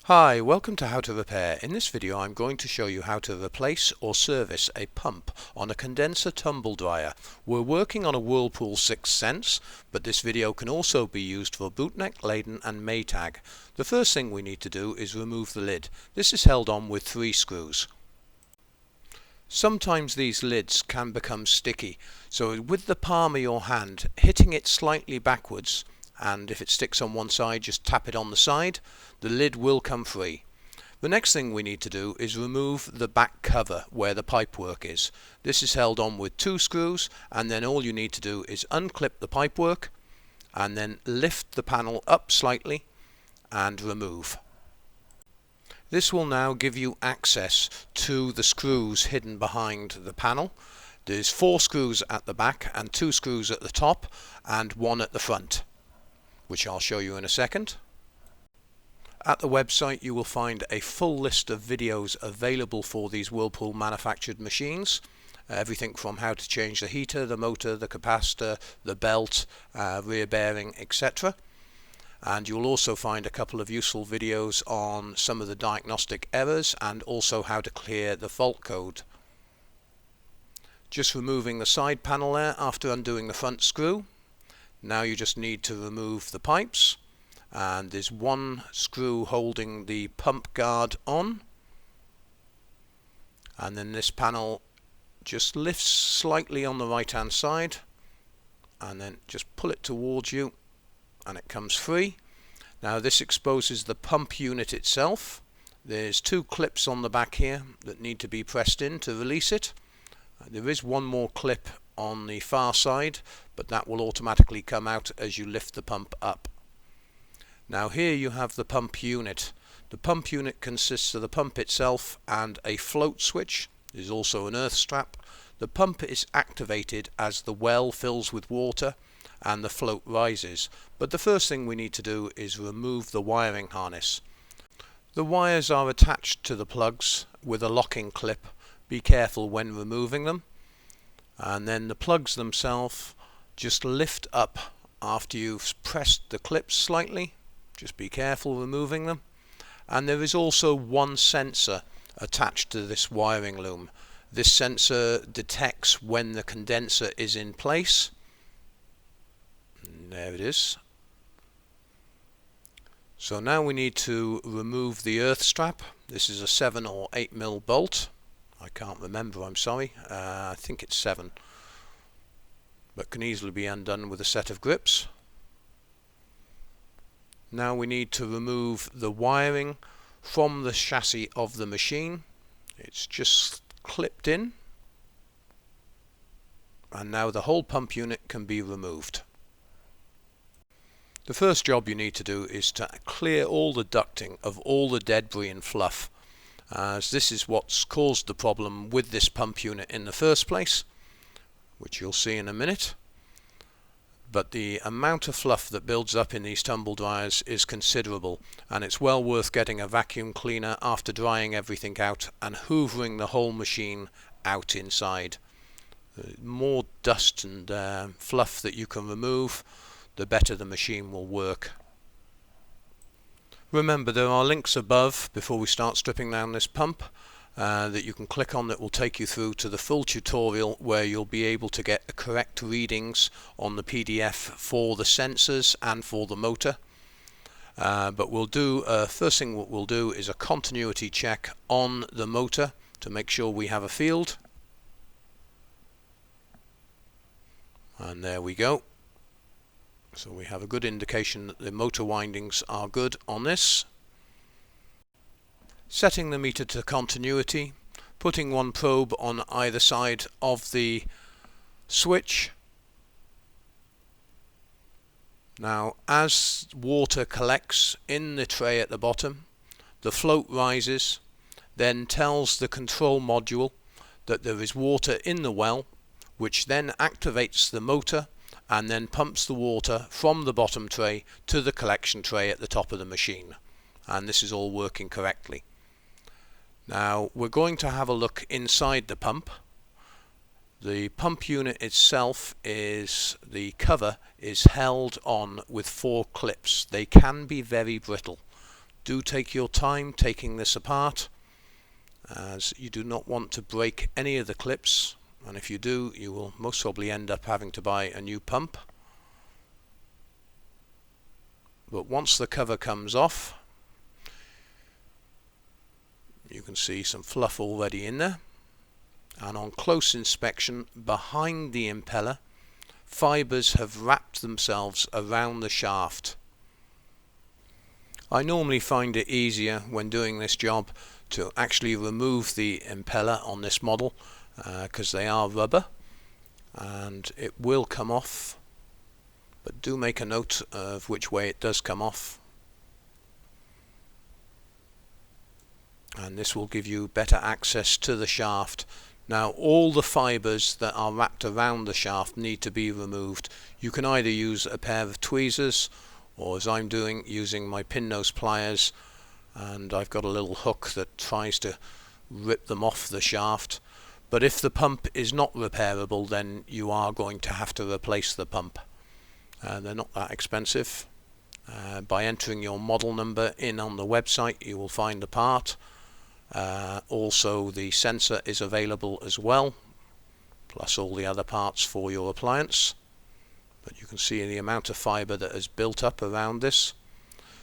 Hi, welcome to How to Repair. In this video I'm going to show you how to replace or service a pump on a condenser tumble dryer. We're working on a Whirlpool 6th Sense, but this video can also be used for Bauknecht, Laden and Maytag. The first thing we need to do is remove the lid. This is held on with 3 screws. Sometimes these lids can become sticky, so with the palm of your hand hitting it slightly backwards, and if it sticks on one side just tap it on the side, the lid will come free. The next thing we need to do is remove the back cover where the pipework is. This is held on with 2 screws, and then all you need to do is unclip the pipework and then lift the panel up slightly and remove. This will now give you access to the screws hidden behind the panel. There's 4 screws at the back and 2 screws at the top and 1 at the front, which I'll show you in a second. At the website you will find a full list of videos available for these Whirlpool manufactured machines. Everything from how to change the heater, the motor, the capacitor, the belt, rear bearing, etc. And you'll also find a couple of useful videos on some of the diagnostic errors and also how to clear the fault code. Just removing the side panel there after undoing the front screw. Now you just need to remove the pipes, and there's 1 screw holding the pump guard on, and then this panel just lifts slightly on the right hand side and then just pull it towards you and it comes free. Now this exposes the pump unit itself. There's 2 clips on the back here that need to be pressed in to release it. There is 1 more clip on the far side, but that will automatically come out as you lift the pump up. Now here you have the pump unit. The pump unit consists of the pump itself and a float switch. There's also an earth strap. The pump is activated as the well fills with water and the float rises. But the first thing we need to do is remove the wiring harness. The wires are attached to the plugs with a locking clip. Be careful when removing them. And then the plugs themselves just lift up after you've pressed the clips slightly. Just be careful removing them. And there is also 1 sensor attached to this wiring loom. This sensor detects when the condenser is in place. And there it is. So now we need to remove the earth strap. This is a 7 or 8mm bolt. I can't remember, I'm sorry. I think it's 7, but can easily be undone with a set of grips. Now we need to remove the wiring from the chassis of the machine. It's just clipped in, and now the whole pump unit can be removed. The first job you need to do is to clear all the ducting of all the debris and fluff, as this is what's caused the problem with this pump unit in the first place, which you'll see in a minute. But the amount of fluff that builds up in these tumble dryers is considerable, and it's well worth getting a vacuum cleaner after drying everything out and hoovering the whole machine out inside. The more dust and fluff that you can remove, the better the machine will work. Remember, there are links above before we start stripping down this pump that you can click on that will take you through to the full tutorial where you'll be able to get the correct readings on the PDF for the sensors and for the motor. But we'll do first thing what we'll do is a continuity check on the motor to make sure we have a field. And there we go. So we have a good indication that the motor windings are good on this. Setting the meter to continuity, putting 1 probe on either side of the switch. Now as water collects in the tray at the bottom, the float rises, then tells the control module that there is water in the well, which then activates the motor and then pumps the water from the bottom tray to the collection tray at the top of the machine. And this is all working correctly. Now we're going to have a look inside the pump. The pump unit itself is, the cover is held on with 4 clips. They can be very brittle. do take your time taking this apart, as you do not want to break any of the clips, and if you do, you will most probably end up having to buy a new pump. But once the cover comes off, you can see some fluff already in there, and on close inspection behind the impeller, fibers have wrapped themselves around the shaft. I normally find it easier when doing this job to actually remove the impeller on this model, because they are rubber and it will come off, but do make a note of which way it does come off, and this will give you better access to the shaft. Now all the fibers that are wrapped around the shaft need to be removed. You can either use a pair of tweezers, or as I'm doing, using my pin nose pliers, and I've got a little hook that tries to rip them off the shaft. But if the pump is not repairable, then you are going to have to replace the pump. They're not that expensive. By entering your model number in on the website, you will find the part. Also the sensor is available as well, plus all the other parts for your appliance. But you can see the amount of fiber that has built up around this.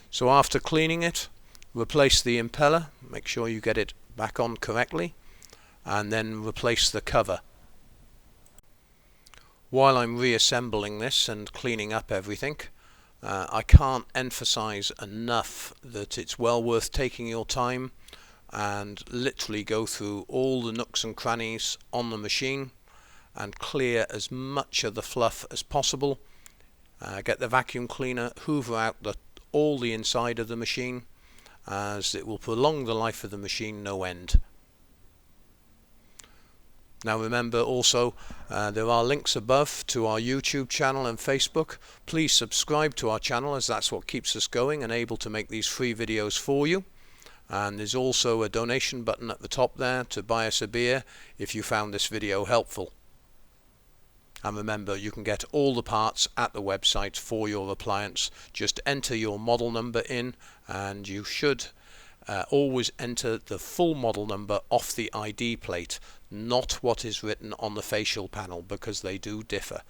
So after cleaning it, replace the impeller, make sure you get it back on correctly, and then replace the cover. While I'm reassembling this and cleaning up everything, I can't emphasize enough that it's well worth taking your time and literally go through all the nooks and crannies on the machine and clear as much of the fluff as possible. Get the vacuum cleaner, hoover out all the inside of the machine, as it will prolong the life of the machine no end. Now remember also, there are links above to our YouTube channel and Facebook. Please subscribe to our channel, as that's what keeps us going and able to make these free videos for you. And there's also a donation button at the top there to buy us a beer if you found this video helpful. And remember, you can get all the parts at the website for your appliance. Just enter your model number in, and you should always enter the full model number off the ID plate, not what is written on the facial panel, because they do differ.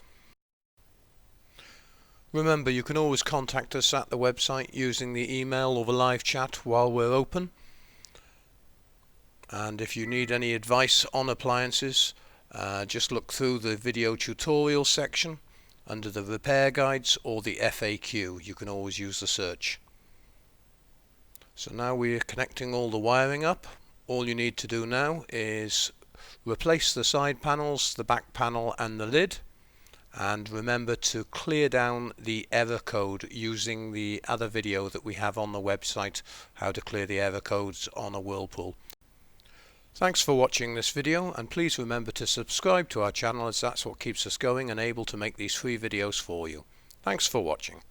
Remember, you can always contact us at the website using the email or the live chat while we're open. And if you need any advice on appliances, just look through the video tutorial section under the repair guides or the FAQ. You can always use the search. So now we're connecting all the wiring up. All you need to do now is replace the side panels, the back panel and the lid, and remember to clear down the error code using the other video that we have on the website, how to clear the error codes on a Whirlpool. Thanks for watching this video, and please remember to subscribe to our channel, as that's what keeps us going and able to make these free videos for you. Thanks for watching.